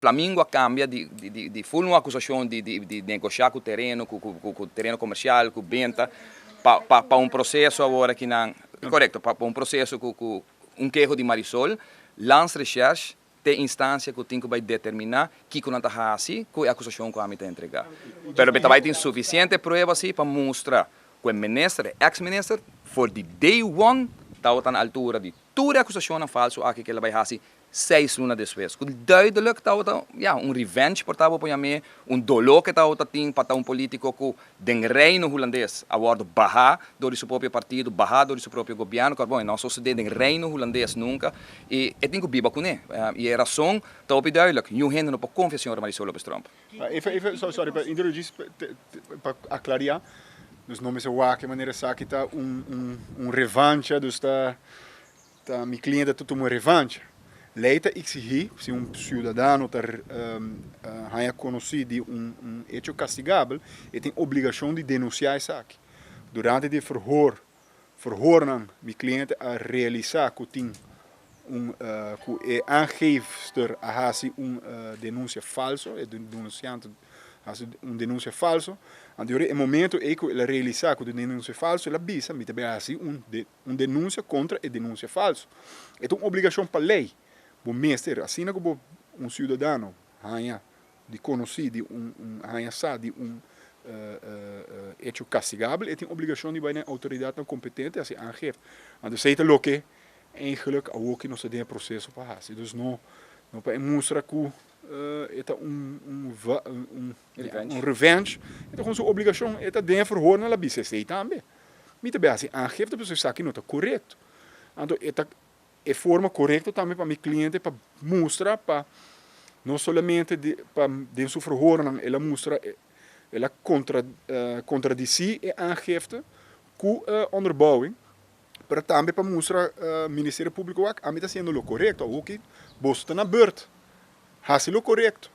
Flamengo cambia de full uma acusação de negociar com o terreno, com o terreno comercial, com venda, para processo agora que não, correto, para processo com queijo de Marisol, lança recherche, tem instância que tem que determinar que não está assim, que a acusação que a está entregar. Mas vai ter suficiente prova assim para mostrar que o ministro, ex-ministro, for de day one, está na altura de toda a acusação falsa, aqui que ele vai fazer 6 lunas depois. Duidelijk está revenge para mim, dolor que está para um político que den reino holandês a bordo barrar do seu próprio partido, barrar do seu próprio governo, que bom, não só se den reino holandês nunca, e tem que viver com ele. E a razão está duidelijk, e gente não pode confessar a Marisol Trump. Sorry, para introduzir, para aclarar, dus não me sei o que maneira que está revanche, dus está meu cliente está uma revanche. Leita exigir, se cidadão está conhecido de hecho castigável, ele tem obrigação de denunciar isso aqui. Durante o verhoor, meu cliente a realizar que tem que aangever a fazer denúncia falso, o denunciante faz denúncia falso, e no momento em que ele realizar que a denúncia falso, ele avisa, mas também faz denúncia contra a denúncia falso. É uma obrigação para a lei. O mestre, assim como cidadão de conhecido, de hecho castigável, ele tem a obrigação de ir na autoridade competente assim aangeven. Então, se ele lo que eigenlijk ook não se tem processo para fazer. Então, não para mostrar que é revenge. Então, com sua obrigação, é de verhoor na BCC também. Mas também assim aangeven, a pessoa está aqui não está correto. Então, é forma correta também para meu cliente para mostrar para não somente para de seu verhoor ela mostra ela contradiz e aangeeft com onderbouwing para também para mostrar Ministério Público a mim está sendo o correto o que bosta na beurt faz o correto